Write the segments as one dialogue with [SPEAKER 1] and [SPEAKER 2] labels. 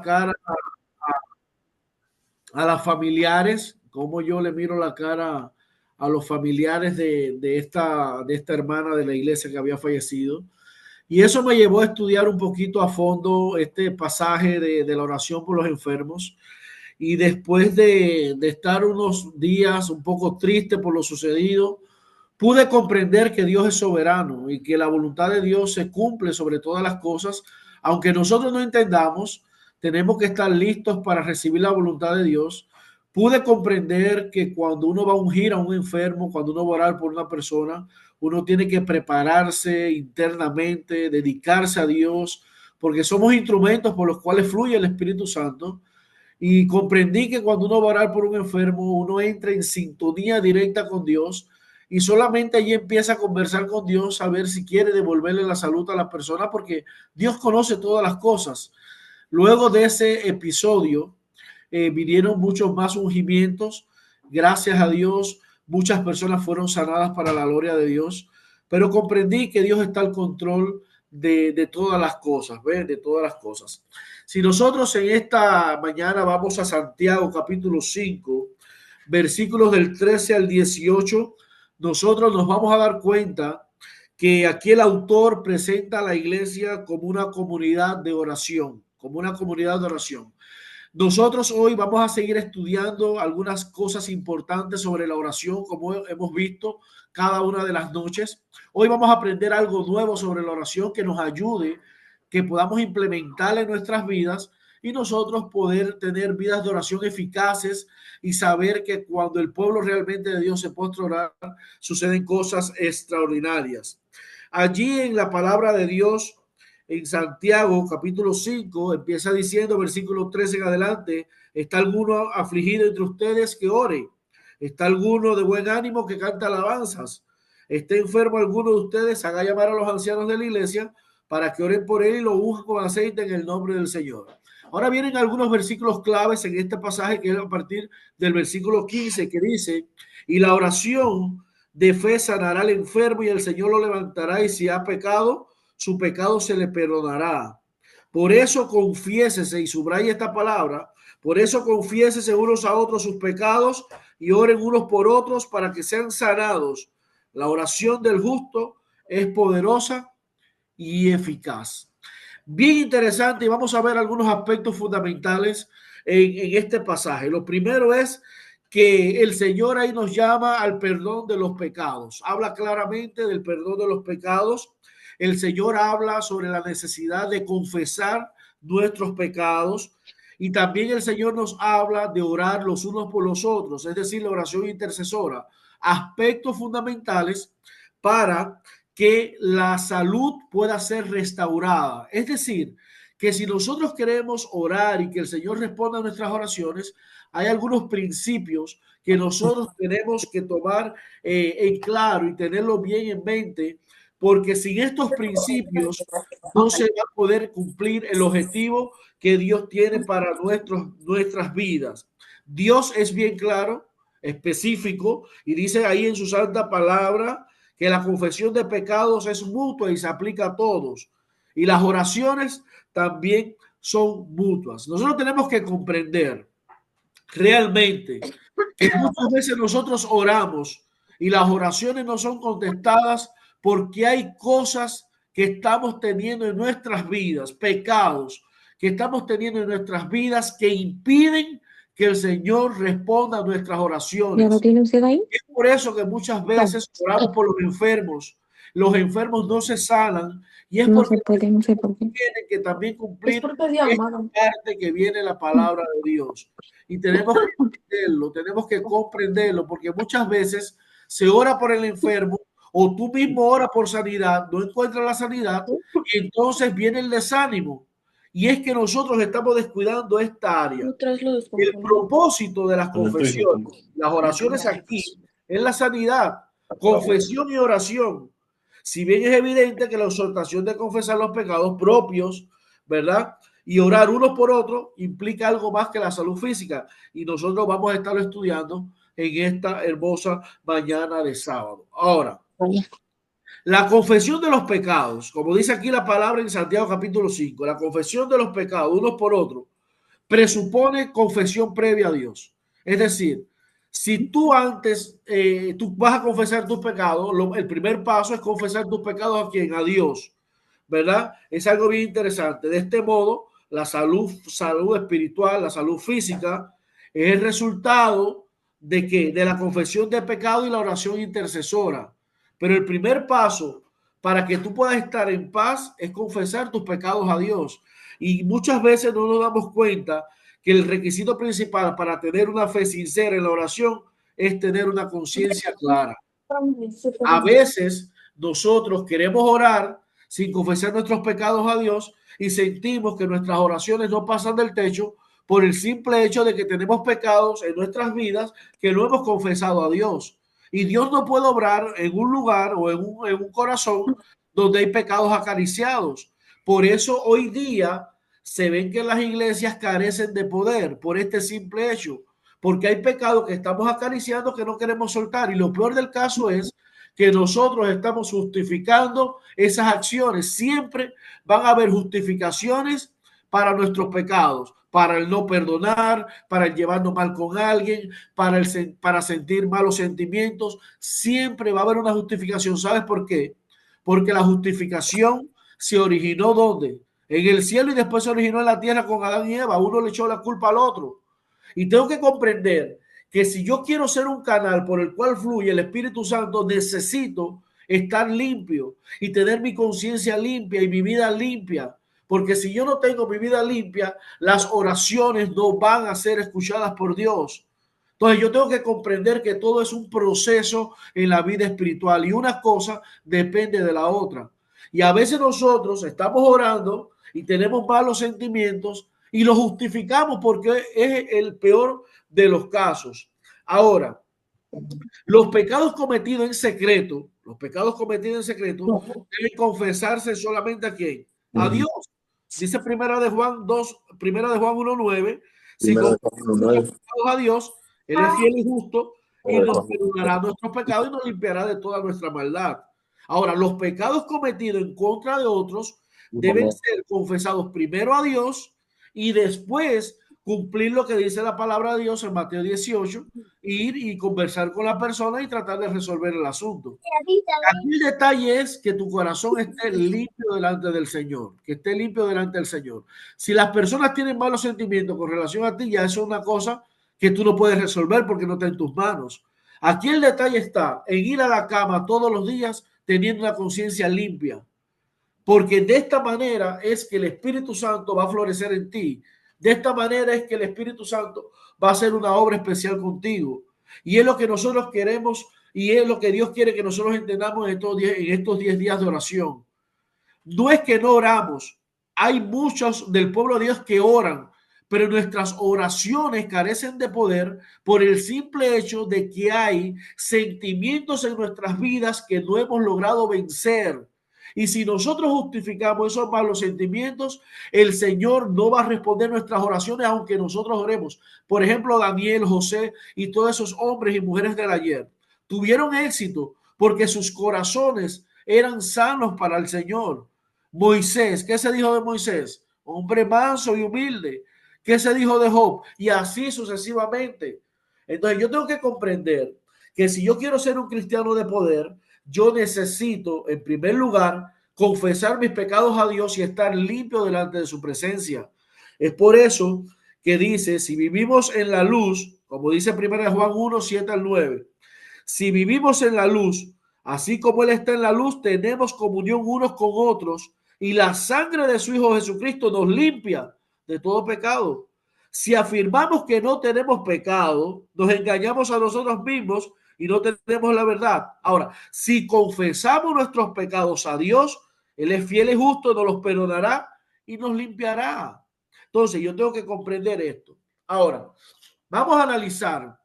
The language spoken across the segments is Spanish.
[SPEAKER 1] cara a las familiares, cómo yo le miro la cara a los familiares de esta hermana de la iglesia que había fallecido. Y eso me llevó a estudiar un poquito a fondo este pasaje de la oración por los enfermos. Y después de estar unos días un poco triste por lo sucedido, pude comprender que Dios es soberano y que la voluntad de Dios se cumple sobre todas las cosas. Aunque nosotros no entendamos, tenemos que estar listos para recibir la voluntad de Dios. Pude comprender que cuando uno va a ungir a un enfermo, cuando uno va a orar por una persona, uno tiene que prepararse internamente, dedicarse a Dios, porque somos instrumentos por los cuales fluye el Espíritu Santo. Y comprendí que cuando uno va a orar por un enfermo, uno entra en sintonía directa con Dios y solamente allí empieza a conversar con Dios, a ver si quiere devolverle la salud a la persona, porque Dios conoce todas las cosas. Luego de ese episodio, vinieron muchos más ungimientos. Gracias a Dios, muchas personas fueron sanadas para la gloria de Dios, pero comprendí que Dios está al control de todas las cosas, ¿ves? De todas las cosas. Si nosotros en esta mañana vamos a Santiago capítulo 5, versículos del 13 al 18, nosotros nos vamos a dar cuenta que aquí el autor presenta a la iglesia como una comunidad de oración, como una comunidad de oración. Nosotros hoy vamos a seguir estudiando algunas cosas importantes sobre la oración, como hemos visto cada una de las noches. Hoy vamos a aprender algo nuevo sobre la oración que nos ayude, que podamos implementar en nuestras vidas y nosotros poder tener vidas de oración eficaces y saber que cuando el pueblo realmente de Dios se postra a orar, suceden cosas extraordinarias. Allí en la palabra de Dios, en Santiago capítulo 5, empieza diciendo, versículo 13 en adelante: ¿está alguno afligido entre ustedes que ore? ¿Está alguno de buen ánimo que canta alabanzas? ¿Está enfermo alguno de ustedes? Haga llamar a los ancianos de la iglesia para que oren por él y lo unjan con aceite en el nombre del Señor. Ahora vienen algunos versículos claves en este pasaje, que es a partir del versículo 15, que dice: y la oración de fe sanará al enfermo y el Señor lo levantará, y si ha pecado, su pecado se le perdonará. Por eso confiésese, y subraya esta palabra, por eso confiésese unos a otros sus pecados y oren unos por otros para que sean sanados. La oración del justo es poderosa y eficaz. Bien interesante, y vamos a ver algunos aspectos fundamentales en este pasaje. Lo primero es que el Señor ahí nos llama al perdón de los pecados. Habla claramente del perdón de los pecados. El Señor habla sobre la necesidad de confesar nuestros pecados, y también el Señor nos habla de orar los unos por los otros, es decir, la oración intercesora. Aspectos fundamentales para que la salud pueda ser restaurada. Es decir, que si nosotros queremos orar y que el Señor responda a nuestras oraciones, hay algunos principios que nosotros tenemos que tomar en claro y tenerlo bien en mente, porque sin estos principios no se va a poder cumplir el objetivo que Dios tiene para nuestras vidas. Dios es bien claro, específico, y dice ahí en su santa palabra que la confesión de pecados es mutua y se aplica a todos. Y las oraciones también son mutuas. Nosotros tenemos que comprender realmente que muchas veces nosotros oramos y las oraciones no son contestadas porque hay cosas que estamos teniendo en nuestras vidas, pecados que estamos teniendo en nuestras vidas que impiden que el Señor responda a nuestras oraciones.
[SPEAKER 2] ¿Ya lo tiene usted ahí?
[SPEAKER 1] Es por eso que muchas veces oramos por los enfermos no se sanan, y es
[SPEAKER 2] No
[SPEAKER 1] porque
[SPEAKER 2] se puede, no sé por qué.
[SPEAKER 1] tienen que también cumplir
[SPEAKER 2] Es porque es
[SPEAKER 1] esta
[SPEAKER 2] llamado.
[SPEAKER 1] parte que viene la palabra de Dios. Y tenemos que entenderlo, tenemos que comprenderlo, porque muchas veces se ora por el enfermo o tú mismo oras por sanidad, no encuentras la sanidad y entonces viene el desánimo. Y es que nosotros estamos descuidando esta área. El propósito de las confesiones, las oraciones aquí, es la sanidad, confesión y oración. Si bien es evidente que la exhortación de confesar los pecados propios, ¿verdad? Y orar unos por otros implica algo más que la salud física. Y nosotros vamos a estarlo estudiando en esta hermosa mañana de sábado. Ahora, la confesión de los pecados, como dice aquí la palabra en Santiago capítulo 5, la confesión de los pecados unos por otros, presupone confesión previa a Dios. Es decir, si tú antes, tú vas a confesar tus pecados, el primer paso es confesar tus pecados a quién, a Dios, ¿verdad? Es algo bien interesante. De este modo, la salud espiritual, la salud física, es el resultado de que de la confesión de pecado y la oración intercesora. Pero el primer paso para que tú puedas estar en paz es confesar tus pecados a Dios. Y muchas veces no nos damos cuenta que el requisito principal para tener una fe sincera en la oración es tener una conciencia clara. A veces nosotros queremos orar sin confesar nuestros pecados a Dios y sentimos que nuestras oraciones no pasan del techo por el simple hecho de que tenemos pecados en nuestras vidas que no hemos confesado a Dios. Y Dios no puede obrar en un lugar o en un corazón donde hay pecados acariciados. Por eso hoy día se ven que las iglesias carecen de poder por este simple hecho, porque hay pecados que estamos acariciando que no queremos soltar. Y lo peor del caso es que nosotros estamos justificando esas acciones. Siempre van a haber justificaciones para nuestros pecados, para el no perdonar, para el llevarnos mal con alguien, para sentir malos sentimientos. Siempre va a haber una justificación. ¿Sabes por qué? Porque la justificación se originó ¿dónde? En el cielo y después se originó en la tierra con Adán y Eva. Uno le echó la culpa al otro. Y tengo que comprender que si yo quiero ser un canal por el cual fluye el Espíritu Santo, necesito estar limpio y tener mi conciencia limpia y mi vida limpia. Porque si yo no tengo mi vida limpia, las oraciones no van a ser escuchadas por Dios. Entonces yo tengo que comprender que todo es un proceso en la vida espiritual y una cosa depende de la otra. Y a veces nosotros estamos orando y tenemos malos sentimientos y lo justificamos porque es el peor de los casos. Ahora, los pecados cometidos en secreto, deben confesarse solamente a quién, a Dios. Dice primera de Juan 2, primera de Juan 1:9, si confesamos nuestros pecados a Dios, Él es fiel y justo y nos perdonará nuestros pecados y nos limpiará de toda nuestra maldad. Ahora, los pecados cometidos en contra de otros deben ser confesados primero a Dios y después cumplir lo que dice la palabra de Dios en Mateo 18, ir y conversar con la persona y tratar de resolver el asunto. Aquí el detalle es que tu corazón esté limpio delante del Señor, que esté limpio delante del Señor. Si las personas tienen malos sentimientos con relación a ti, ya eso es una cosa que tú no puedes resolver porque no está en tus manos. Aquí el detalle está en ir a la cama todos los días teniendo una conciencia limpia, porque de esta manera es que el Espíritu Santo va a florecer en ti. De esta manera es que el Espíritu Santo va a hacer una obra especial contigo. Y es lo que nosotros queremos y es lo que Dios quiere que nosotros entendamos en estos 10 días de oración. No es que no oramos. Hay muchos del pueblo de Dios que oran, pero nuestras oraciones carecen de poder por el simple hecho de que hay sentimientos en nuestras vidas que no hemos logrado vencer. Y si nosotros justificamos esos malos sentimientos, el Señor no va a responder nuestras oraciones aunque nosotros oremos. Por ejemplo, Daniel, José y todos esos hombres y mujeres del ayer tuvieron éxito porque sus corazones eran sanos para el Señor. Moisés, ¿qué se dijo de Moisés? Hombre manso y humilde. ¿Qué se dijo de Job? Y así sucesivamente. Entonces yo tengo que comprender que si yo quiero ser un cristiano de poder, yo necesito, en primer lugar, confesar mis pecados a Dios y estar limpio delante de su presencia. Es por eso que dice, si vivimos en la luz, como dice 1 Juan 1, 7 al 9, si vivimos en la luz, así como Él está en la luz, tenemos comunión unos con otros y la sangre de su Hijo Jesucristo nos limpia de todo pecado. Si afirmamos que no tenemos pecado, nos engañamos a nosotros mismos y no tenemos la verdad. Ahora, si confesamos nuestros pecados a Dios, Él es fiel y justo, nos los perdonará y nos limpiará. Entonces, yo tengo que comprender esto. Ahora, vamos a analizar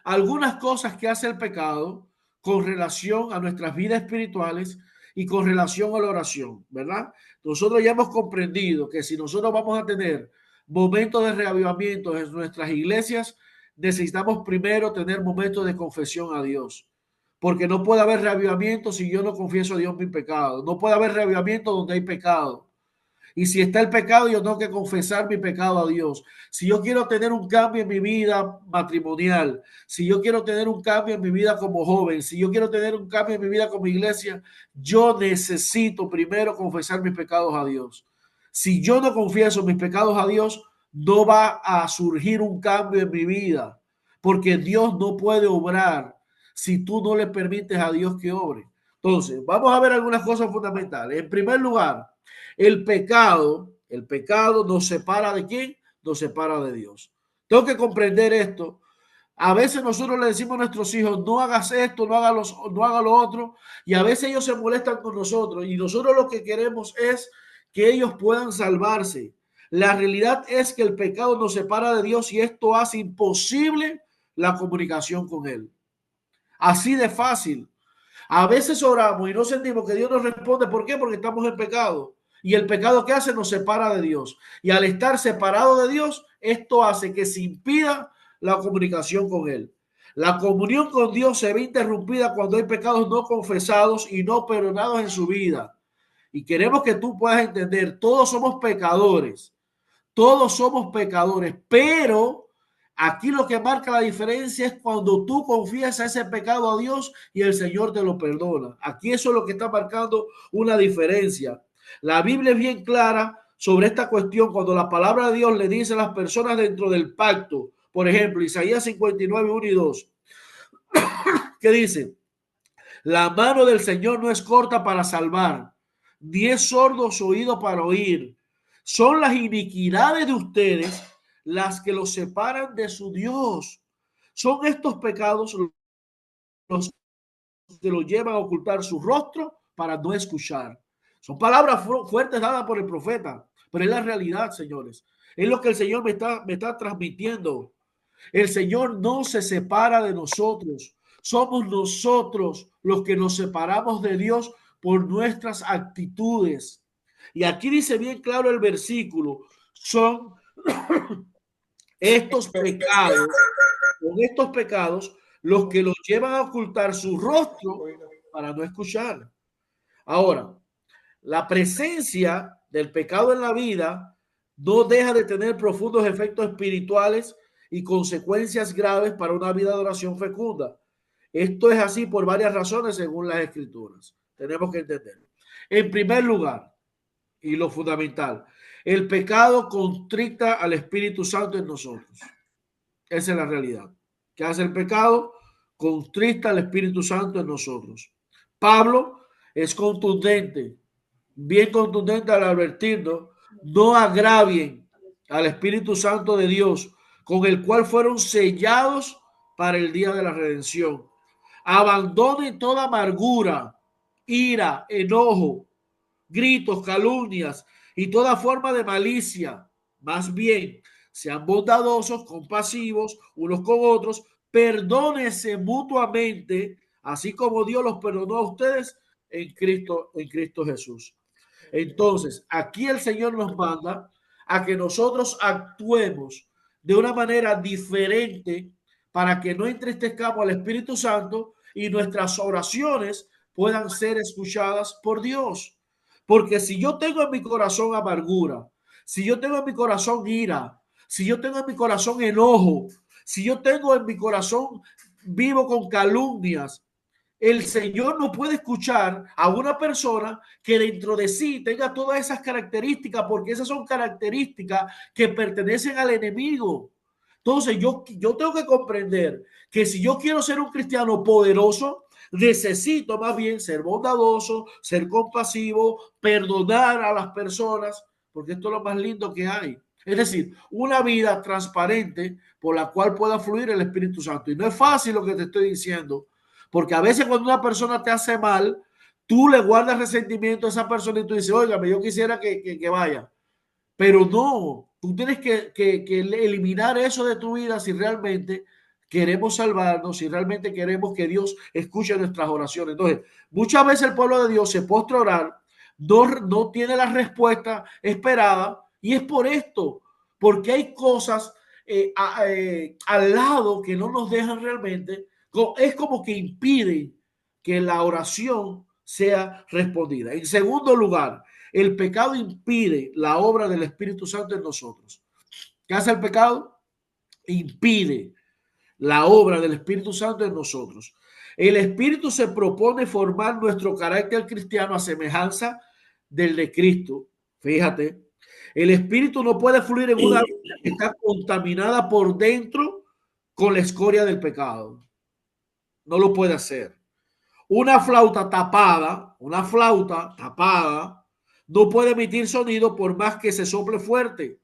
[SPEAKER 1] algunas cosas que hace el pecado con relación a nuestras vidas espirituales y con relación a la oración, ¿verdad? Nosotros ya hemos comprendido que si nosotros vamos a tener momentos de reavivamiento en nuestras iglesias, necesitamos primero tener momentos de confesión a Dios, porque no puede haber reavivamiento si yo no confieso a Dios mi pecado, no puede haber reavivamiento donde hay pecado. Y si está el pecado, yo tengo que confesar mi pecado a Dios. Si yo quiero tener un cambio en mi vida matrimonial, si yo quiero tener un cambio en mi vida como joven, si yo quiero tener un cambio en mi vida como iglesia, yo necesito primero confesar mis pecados a Dios. Si yo no confieso mis pecados a Dios, no va a surgir un cambio en mi vida, porque Dios no puede obrar si tú no le permites a Dios que obre. Entonces, vamos a ver algunas cosas fundamentales. En primer lugar, el pecado nos separa de quién, nos separa de Dios. Tengo que comprender esto. A veces nosotros le decimos a nuestros hijos, no hagas esto, no hagas lo otro, y a veces ellos se molestan con nosotros, y nosotros lo que queremos es que ellos puedan salvarse. La realidad es que el pecado nos separa de Dios y esto hace imposible la comunicación con Él. Así de fácil. A veces oramos y no sentimos que Dios nos responde. ¿Por qué? Porque estamos en pecado. Y el pecado que hace nos separa de Dios. Y al estar separado de Dios, esto hace que se impida la comunicación con Él. La comunión con Dios se ve interrumpida cuando hay pecados no confesados y no perdonados en su vida. Y queremos que tú puedas entender, todos somos pecadores, pero aquí lo que marca la diferencia es cuando tú confiesas ese pecado a Dios y el Señor te lo perdona. Aquí eso es lo que está marcando una diferencia. La Biblia es bien clara sobre esta cuestión cuando la palabra de Dios le dice a las personas dentro del pacto. Por ejemplo, Isaías 59, 1 y 2, que dice: la mano del Señor no es corta para salvar, ni es sordo su oído para oír. Son las iniquidades de ustedes las que los separan de su Dios. Son estos pecados los que los llevan a ocultar su rostro para no escuchar. Son palabras fuertes dadas por el profeta, pero es la realidad, señores. Es lo que el Señor me está transmitiendo. El Señor no se separa de nosotros. Somos nosotros los que nos separamos de Dios por nuestras actitudes. Y aquí dice bien claro el versículo, son estos pecados los que los llevan a ocultar su rostro para no escuchar. Ahora, la presencia del pecado en la vida no deja de tener profundos efectos espirituales y consecuencias graves para una vida de oración fecunda. Esto es así por varias razones según las escrituras. Tenemos que entenderlo. En primer lugar, y lo fundamental, el pecado constricta al Espíritu Santo en nosotros. Esa es la realidad. ¿Qué hace el pecado? Constricta al Espíritu Santo en nosotros. Pablo es contundente, bien contundente al advertirnos: no agravien al Espíritu Santo de Dios, con el cual fueron sellados para el día de la redención. Abandonen toda amargura, ira, enojo, gritos, calumnias y toda forma de malicia. Más bien, sean bondadosos, compasivos unos con otros, perdónense mutuamente, así como Dios los perdonó a ustedes en Cristo Jesús. Entonces, aquí el Señor nos manda a que nosotros actuemos de una manera diferente para que no entristezcamos al Espíritu Santo y nuestras oraciones puedan ser escuchadas por Dios. Porque si yo tengo en mi corazón amargura, si yo tengo en mi corazón ira, si yo tengo en mi corazón enojo, si yo tengo en mi corazón vivo con calumnias, el Señor no puede escuchar a una persona que dentro de sí tenga todas esas características, porque esas son características que pertenecen al enemigo. Entonces yo tengo que comprender que si yo quiero ser un cristiano poderoso, necesito más bien ser bondadoso, ser compasivo, perdonar a las personas, porque esto es lo más lindo que hay. Es decir, una vida transparente por la cual pueda fluir el Espíritu Santo. Y no es fácil lo que te estoy diciendo, porque a veces cuando una persona te hace mal, tú le guardas resentimiento a esa persona y tú dices: óigame, yo quisiera que vaya. Pero no, tú tienes que eliminar eso de tu vida si realmente queremos salvarnos, si realmente queremos que Dios escuche nuestras oraciones. Entonces, muchas veces el pueblo de Dios se postra a orar, no tiene la respuesta esperada, y es por esto, porque hay cosas al lado que no nos dejan realmente, es como que impiden que la oración sea respondida. En segundo lugar, El pecado impide la obra del Espíritu Santo en nosotros. ¿Qué hace el pecado? Impide la obra del Espíritu Santo en nosotros. El Espíritu se propone formar nuestro carácter cristiano a semejanza del de Cristo. Fíjate, el Espíritu no puede fluir en una vida que está contaminada por dentro con la escoria del pecado. No lo puede hacer. Una flauta tapada, no puede emitir sonido por más que se sople fuerte.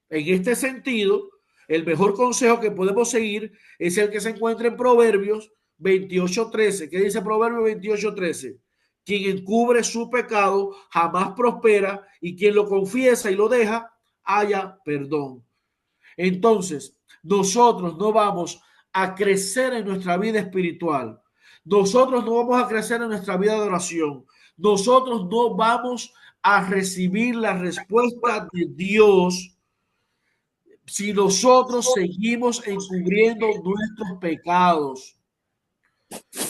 [SPEAKER 1] En este sentido, el mejor consejo que podemos seguir es el que se encuentra en Proverbios 28:13. ¿Qué dice Proverbios 28:13? Quien encubre su pecado jamás prospera, y quien lo confiesa y lo deja, haya perdón. Entonces, nosotros no vamos a crecer en nuestra vida espiritual. Nosotros no vamos a crecer en nuestra vida de oración. Nosotros no vamos a recibir la respuesta de Dios si nosotros seguimos encubriendo nuestros pecados.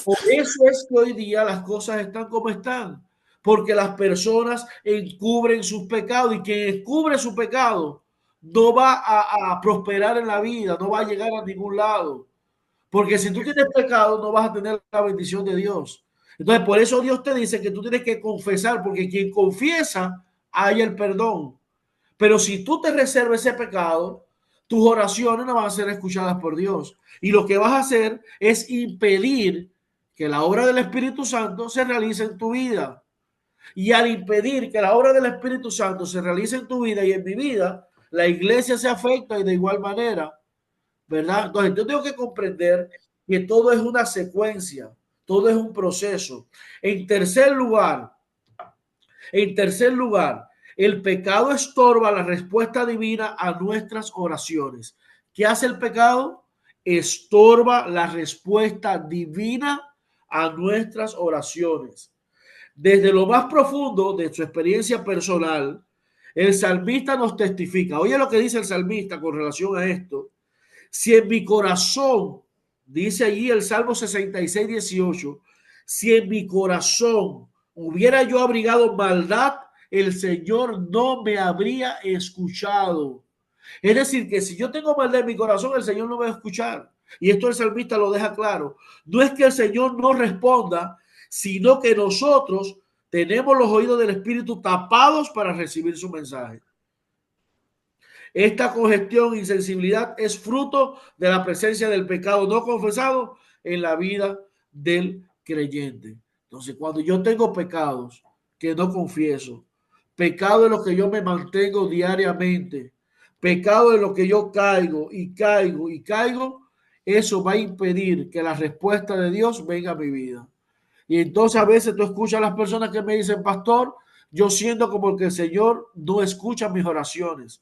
[SPEAKER 1] Por eso es que hoy día las cosas están como están, porque las personas encubren sus pecados, y quien encubre su pecado no va a prosperar en la vida, no va a llegar a ningún lado, porque si tú tienes pecado no vas a tener la bendición de Dios. Entonces por eso Dios te dice que tú tienes que confesar, porque quien confiesa hay el perdón. Pero si tú te reservas ese pecado, tus oraciones no van a ser escuchadas por Dios, y lo que vas a hacer es impedir que la obra del Espíritu Santo se realice en tu vida. Y al impedir que la obra del Espíritu Santo se realice en tu vida y en mi vida, la iglesia se afecta y de igual manera, ¿verdad? Entonces yo tengo que comprender que todo es una secuencia, todo es un proceso. En tercer lugar, el pecado estorba la respuesta divina a nuestras oraciones. ¿Qué hace el pecado? Estorba la respuesta divina a nuestras oraciones. Desde lo más profundo de su experiencia personal, el salmista nos testifica. Oye lo que dice el salmista con relación a esto. Si en mi corazón, dice allí el Salmo 66:18, si en mi corazón hubiera yo abrigado maldad, el Señor no me habría escuchado. Es decir, que si yo tengo maldad en mi corazón, el Señor no me va a escuchar. Y esto el salmista lo deja claro. No es que el Señor no responda, sino que nosotros tenemos los oídos del Espíritu tapados para recibir su mensaje. Esta congestión e insensibilidad es fruto de la presencia del pecado no confesado en la vida del creyente. Entonces, cuando yo tengo pecados que no confieso, pecado en los que yo me mantengo diariamente, pecado en los que yo caigo, eso va a impedir que la respuesta de Dios venga a mi vida. Y entonces a veces tú escuchas a las personas que me dicen, pastor, yo siento como que el Señor no escucha mis oraciones.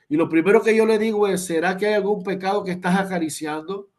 [SPEAKER 1] Y lo primero que yo le digo es, ¿será que hay algún pecado que estás acariciando?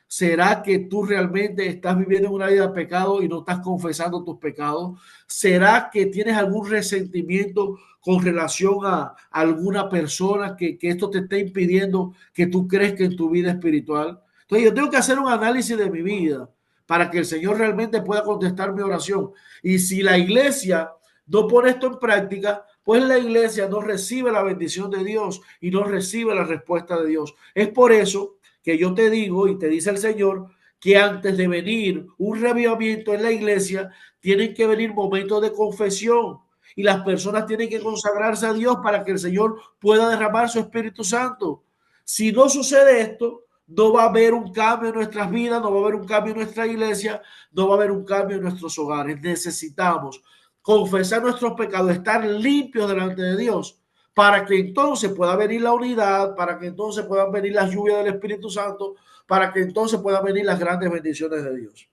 [SPEAKER 1] ¿Será que tú realmente estás viviendo en una vida de pecado y no estás confesando tus pecados? ¿Será que tienes algún resentimiento con relación a alguna persona que esto te está impidiendo que tú crezcas en tu vida espiritual? Entonces yo tengo que hacer un análisis de mi vida para que el Señor realmente pueda contestar mi oración. Y si la iglesia no pone esto en práctica, pues la iglesia no recibe la bendición de Dios y no recibe la respuesta de Dios. Es por eso que yo te digo y te dice el Señor que antes de venir un reavivamiento en la iglesia, tienen que venir momentos de confesión y las personas tienen que consagrarse a Dios para que el Señor pueda derramar su Espíritu Santo. Si no sucede esto, no va a haber un cambio en nuestras vidas, no va a haber un cambio en nuestra iglesia, no va a haber un cambio en nuestros hogares. Necesitamos confesar nuestros pecados, estar limpios delante de Dios, para que entonces pueda venir la unidad, para que entonces puedan venir las lluvias del Espíritu Santo, para que entonces puedan venir las grandes bendiciones de Dios.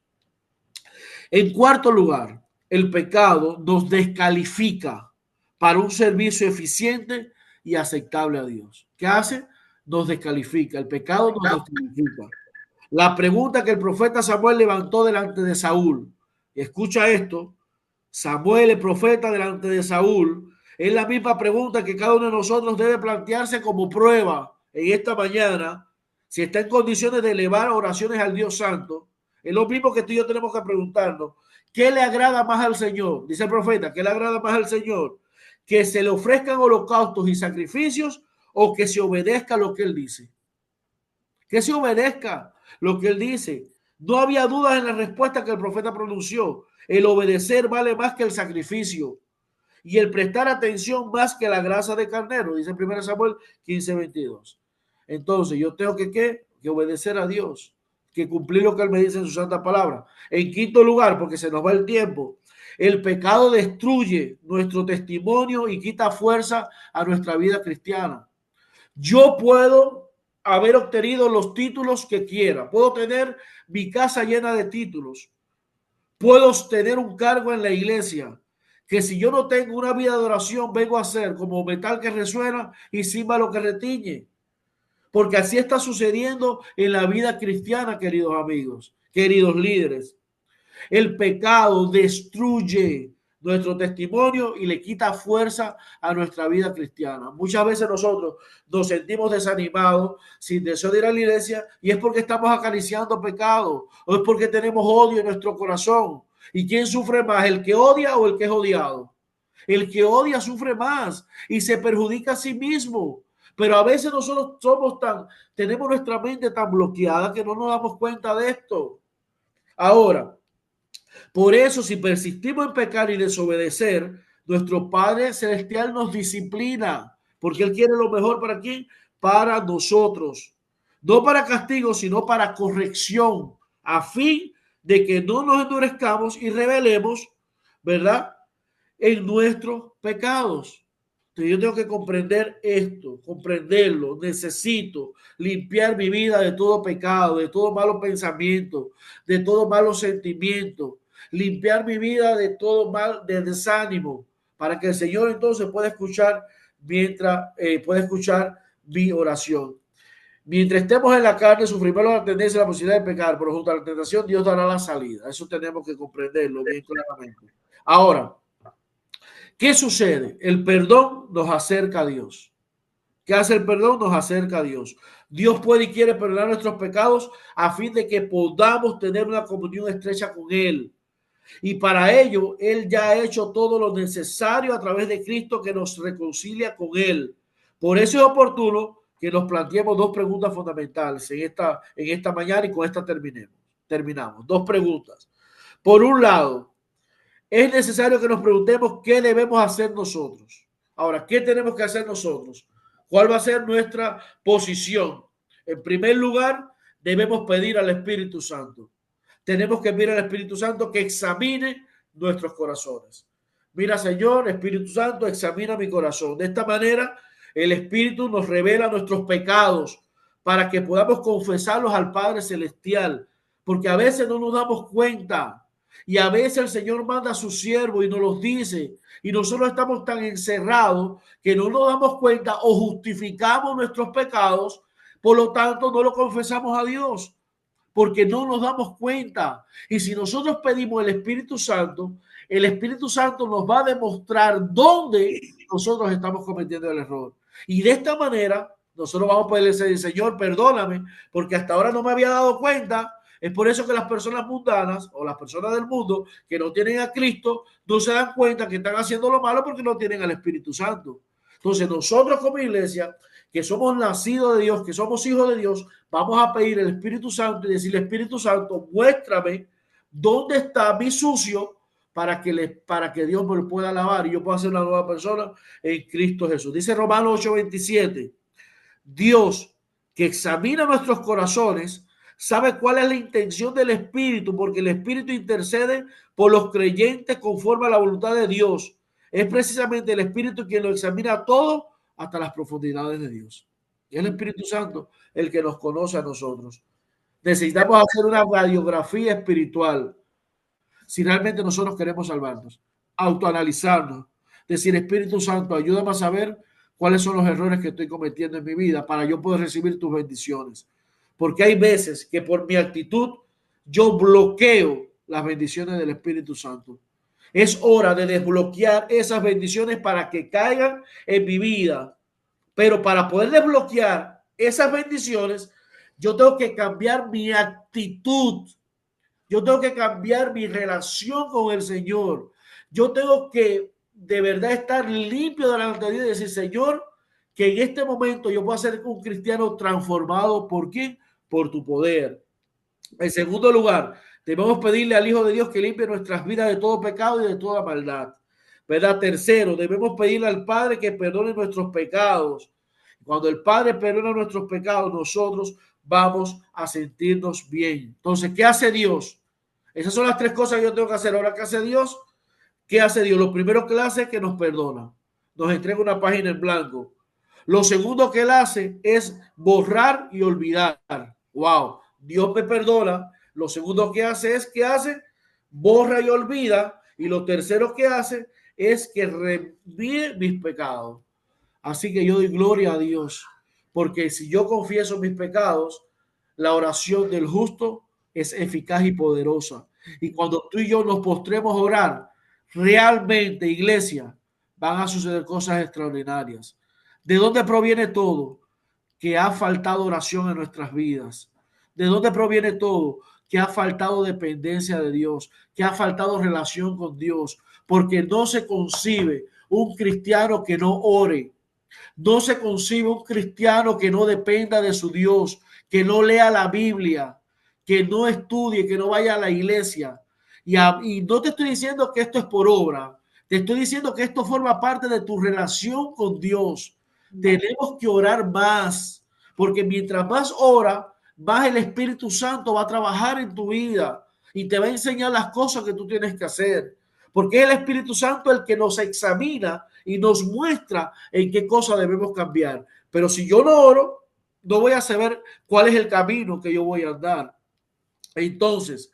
[SPEAKER 1] En cuarto lugar, el pecado nos descalifica para un servicio eficiente y aceptable a Dios. ¿Qué hace? Nos descalifica. El pecado nos descalifica. La pregunta que el profeta Samuel levantó delante de Saúl, y escucha esto, Samuel, el profeta, delante de Saúl, es la misma pregunta que cada uno de nosotros debe plantearse como prueba en esta mañana, si está en condiciones de elevar oraciones al Dios Santo. Es lo mismo que tú y yo tenemos que preguntarnos. ¿Qué le agrada más al Señor? Dice el profeta, ¿qué le agrada más al Señor? ¿Que se le ofrezcan holocaustos y sacrificios o que se obedezca lo que Él dice? Que se obedezca lo que Él dice. No había dudas en la respuesta que el profeta pronunció. El obedecer vale más que el sacrificio y el prestar atención más que la grasa de carnero, dice 1 Samuel 15:22. Entonces yo tengo que obedecer a Dios, que cumplir lo que Él me dice en su santa palabra. En quinto lugar, porque se nos va el tiempo, el pecado destruye nuestro testimonio y quita fuerza a nuestra vida cristiana. Yo puedo haber obtenido los títulos que quiera, puedo tener mi casa llena de títulos, puedo tener un cargo en la iglesia, que si yo no tengo una vida de oración, vengo a ser como metal que resuena y címbalo que retiñe. Porque así está sucediendo en la vida cristiana, queridos amigos, queridos líderes. El pecado destruye nuestro testimonio y le quita fuerza a nuestra vida cristiana. Muchas veces nosotros nos sentimos desanimados, sin deseo de ir a la iglesia, y es porque estamos acariciando pecado, o es porque tenemos odio en nuestro corazón. ¿Y quién sufre más, el que odia o el que es odiado? El que odia sufre más y se perjudica a sí mismo. Pero a veces nosotros tenemos nuestra mente tan bloqueada que no nos damos cuenta de esto. Ahora, por eso, si persistimos en pecar y desobedecer, nuestro Padre Celestial nos disciplina, porque Él quiere lo mejor para quién, para nosotros. No para castigo, sino para corrección, a fin de que no nos endurezcamos y rebelemos, ¿verdad?, en nuestros pecados. Entonces yo tengo que comprender esto, comprenderlo. Necesito limpiar mi vida de todo pecado, de todo malo pensamiento, de todo malo sentimiento, limpiar mi vida de todo mal, de desánimo, para que el Señor entonces pueda escuchar pueda escuchar mi oración. Mientras estemos en la carne, sufrimos la tendencia y la posibilidad de pecar, pero junto a la tentación Dios dará la salida. Eso tenemos que comprenderlo bien claramente. Ahora, ¿qué sucede? El perdón nos acerca a Dios. ¿Qué hace el perdón? Nos acerca a Dios. Dios puede y quiere perdonar nuestros pecados a fin de que podamos tener una comunión estrecha con Él. Y para ello, Él ya ha hecho todo lo necesario a través de Cristo que nos reconcilia con Él. Por eso es oportuno que nos planteemos dos preguntas fundamentales en esta mañana y con esta terminamos. Dos preguntas. Por un lado, es necesario que nos preguntemos qué debemos hacer nosotros. Ahora, ¿qué tenemos que hacer nosotros? ¿Cuál va a ser nuestra posición? En primer lugar, debemos pedir al Espíritu Santo. Tenemos que pedir al Espíritu Santo que examine nuestros corazones. Mira, Señor, Espíritu Santo, examina mi corazón. De esta manera, el Espíritu nos revela nuestros pecados para que podamos confesarlos al Padre Celestial, porque a veces no nos damos cuenta. Y a veces el Señor manda a su siervo y nos los dice, y nosotros estamos tan encerrados que no nos damos cuenta o justificamos nuestros pecados, por lo tanto no lo confesamos a Dios, porque no nos damos cuenta. Y si nosotros pedimos el Espíritu Santo nos va a demostrar dónde nosotros estamos cometiendo el error. Y de esta manera nosotros vamos a poder decir, Señor, perdóname, porque hasta ahora no me había dado cuenta. Es por eso que las personas mundanas o las personas del mundo que no tienen a Cristo no se dan cuenta que están haciendo lo malo porque no tienen al Espíritu Santo. Entonces nosotros como iglesia, que somos nacidos de Dios, que somos hijos de Dios, vamos a pedir el Espíritu Santo y decirle, Espíritu Santo, muéstrame dónde está mi sucio para que Dios me lo pueda lavar y yo pueda ser una nueva persona en Cristo Jesús. Dice Romanos 8:27, Dios que examina nuestros corazones sabe cuál es la intención del Espíritu, porque el Espíritu intercede por los creyentes conforme a la voluntad de Dios. Es precisamente el Espíritu quien lo examina todo hasta las profundidades de Dios. Y es el Espíritu Santo el que nos conoce a nosotros. Necesitamos hacer una radiografía espiritual si realmente nosotros queremos salvarnos, autoanalizarnos, decir, Espíritu Santo, ayúdame a saber cuáles son los errores que estoy cometiendo en mi vida para yo poder recibir tus bendiciones. Porque hay veces que por mi actitud yo bloqueo las bendiciones del Espíritu Santo. Es hora de desbloquear esas bendiciones para que caigan en mi vida. Pero para poder desbloquear esas bendiciones, yo tengo que cambiar mi actitud. Yo tengo que cambiar mi relación con el Señor. Yo tengo que de verdad estar limpio delante de Dios y decir, Señor, que en este momento yo pueda ser un cristiano transformado. ¿Por quién? Por tu poder. En segundo lugar, debemos pedirle al Hijo de Dios que limpie nuestras vidas de todo pecado y de toda maldad. ¿Verdad? Tercero, debemos pedirle al Padre que perdone nuestros pecados. Cuando el Padre perdona nuestros pecados, nosotros vamos a sentirnos bien. Entonces, ¿qué hace Dios? Esas son las tres cosas que yo tengo que hacer. Ahora, ¿qué hace Dios? ¿Qué hace Dios? Lo primero que Él hace es que nos perdona. Nos entrega una página en blanco. Lo segundo que Él hace es borrar y olvidar. Wow, Dios me perdona. Lo segundo que hace es que hace, borra y olvida. Y lo tercero que hace es que reenvíe mis pecados. Así que yo doy gloria a Dios, porque si yo confieso mis pecados, la oración del justo es eficaz y poderosa. Y cuando tú y yo nos postremos a orar, realmente, iglesia, van a suceder cosas extraordinarias. ¿De dónde proviene todo? Que ha faltado oración en nuestras vidas. ¿De dónde proviene todo? Que ha faltado dependencia de Dios, que ha faltado relación con Dios, porque no se concibe un cristiano que no ore. No se concibe un cristiano que no dependa de su Dios, que no lea la Biblia, que no estudie, que no vaya a la iglesia. Y no te estoy diciendo que esto es por obra, te estoy diciendo que esto forma parte de tu relación con Dios. Tenemos que orar más, porque mientras más ora, más el Espíritu Santo va a trabajar en tu vida y te va a enseñar las cosas que tú tienes que hacer. Porque es el Espíritu Santo el que nos examina y nos muestra en qué cosa debemos cambiar. Pero si yo no oro, no voy a saber cuál es el camino que yo voy a andar. Entonces,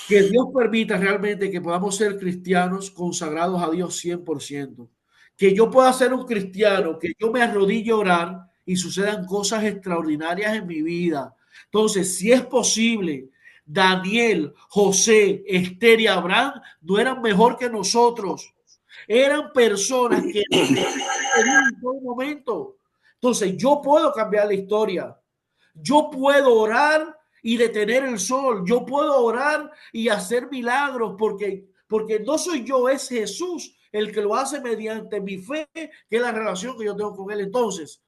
[SPEAKER 1] que Dios permita realmente que podamos ser cristianos consagrados a Dios 100%. Que yo pueda ser un cristiano, que yo me arrodille a orar y sucedan cosas extraordinarias en mi vida. Entonces, si es posible, Daniel, José, Esther y Abraham no eran mejor que nosotros. Eran personas que en todo momento. Entonces, yo puedo cambiar la historia. Yo puedo orar y detener el sol. Yo puedo orar y hacer milagros porque no soy yo, es Jesús el que lo hace mediante mi fe, que es la relación que yo tengo con Él. Entonces,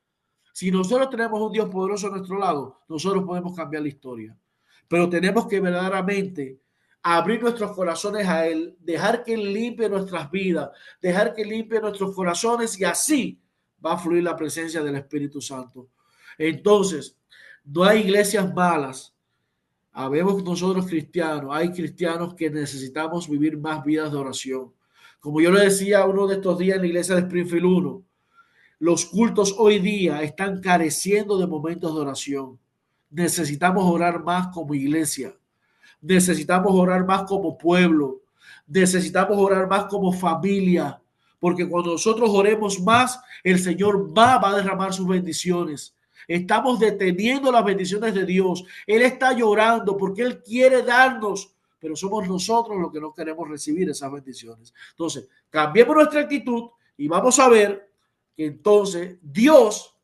[SPEAKER 1] si nosotros tenemos un Dios poderoso a nuestro lado, nosotros podemos cambiar la historia. Pero tenemos que verdaderamente abrir nuestros corazones a Él, dejar que Él limpie nuestras vidas, dejar que limpie nuestros corazones y así va a fluir la presencia del Espíritu Santo. Entonces, no hay iglesias malas. Habemos nosotros cristianos, hay cristianos que necesitamos vivir más vidas de oración. Como yo le decía uno de estos días en la iglesia de Springfield 1, los cultos hoy día están careciendo de momentos de oración. Necesitamos orar más como iglesia. Necesitamos orar más como pueblo. Necesitamos orar más como familia. Porque cuando nosotros oremos más, el Señor va a derramar sus bendiciones. Estamos deteniendo las bendiciones de Dios. Él está llorando porque Él quiere darnos, pero somos nosotros los que no queremos recibir esas bendiciones. Entonces, cambiemos nuestra actitud y vamos a ver que entonces Dios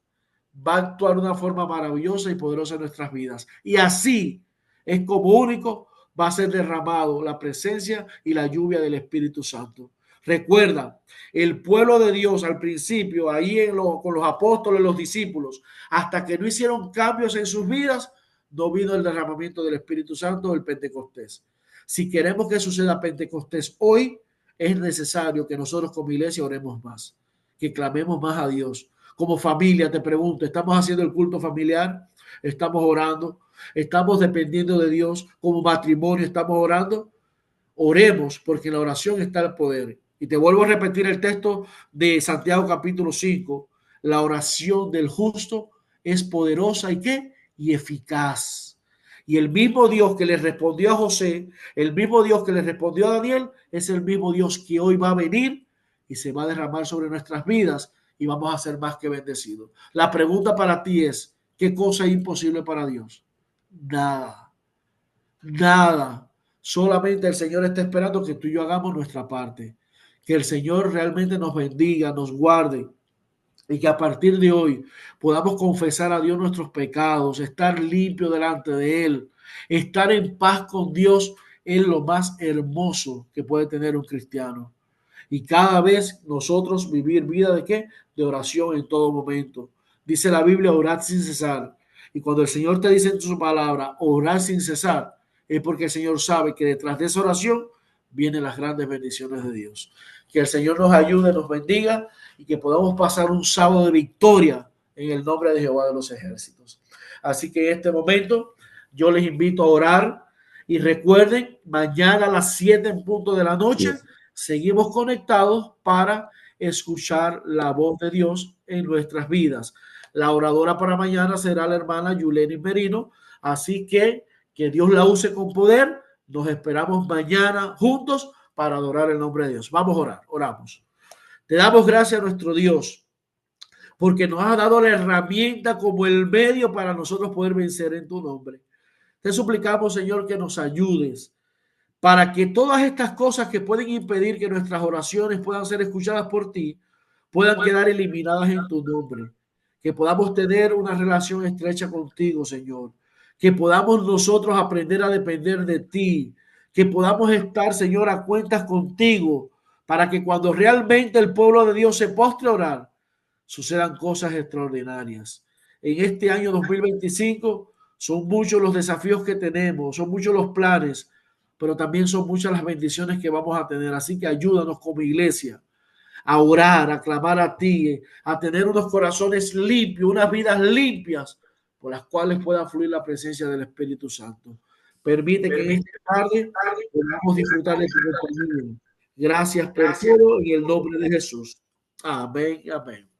[SPEAKER 1] va a actuar de una forma maravillosa y poderosa en nuestras vidas. Y así es como único va a ser derramado la presencia y la lluvia del Espíritu Santo. Recuerda, el pueblo de Dios al principio, ahí con los apóstoles, los discípulos, hasta que no hicieron cambios en sus vidas, no vino el derramamiento del Espíritu Santo del Pentecostés. Si queremos que suceda Pentecostés hoy, es necesario que nosotros como iglesia oremos más, que clamemos más a Dios. Como familia, te pregunto, ¿estamos haciendo el culto familiar? ¿Estamos orando? ¿Estamos dependiendo de Dios? Como matrimonio, ¿estamos orando? Oremos, porque en la oración está el poder. Y te vuelvo a repetir el texto de Santiago capítulo 5. La oración del justo es poderosa y ¿qué? Y eficaz. Y el mismo Dios que le respondió a José, el mismo Dios que le respondió a Daniel, es el mismo Dios que hoy va a venir y se va a derramar sobre nuestras vidas y vamos a ser más que bendecidos. La pregunta para ti es, ¿qué cosa es imposible para Dios? Nada, nada. Solamente el Señor está esperando que tú y yo hagamos nuestra parte. Que el Señor realmente nos bendiga, nos guarde y que a partir de hoy podamos confesar a Dios nuestros pecados, estar limpio delante de Él, Estar en paz con Dios es lo más hermoso que puede tener un cristiano. Y cada vez nosotros vivir vida de qué? De oración en todo momento. Dice la Biblia, orad sin cesar. Y cuando el Señor te dice en su palabra, orar sin cesar, es porque el Señor sabe que detrás de esa oración vienen las grandes bendiciones de Dios. Que el Señor nos ayude, nos bendiga y que podamos pasar un sábado de victoria en el nombre de Jehová de los ejércitos. Así que en este momento yo les invito a orar y recuerden, mañana a las 7 en punto de la noche seguimos conectados para escuchar la voz de Dios en nuestras vidas. La oradora para mañana será la hermana Yuleni Merino, así que Dios la use con poder. Nos esperamos mañana juntos para adorar el nombre de Dios. Vamos a orar, oramos. Te damos gracias a nuestro Dios porque nos has dado la herramienta como el medio para nosotros poder vencer en tu nombre. Te suplicamos, Señor, que nos ayudes para que todas estas cosas que pueden impedir que nuestras oraciones puedan ser escuchadas por ti, puedan quedar eliminadas en tu nombre. Que podamos tener una relación estrecha contigo, Señor. Que podamos nosotros aprender a depender de ti. Que podamos estar, Señor, a cuentas contigo, para que cuando realmente el pueblo de Dios se postre a orar, sucedan cosas extraordinarias. En este año 2025 son muchos los desafíos que tenemos, son muchos los planes, pero también son muchas las bendiciones que vamos a tener. Así que ayúdanos como iglesia a orar, a clamar a ti, a tener unos corazones limpios, unas vidas limpias, por las cuales pueda fluir la presencia del Espíritu Santo. Permite que en esta tarde podamos disfrutar de tu compañía. Gracias por todo en el nombre de Jesús. Amén, amén.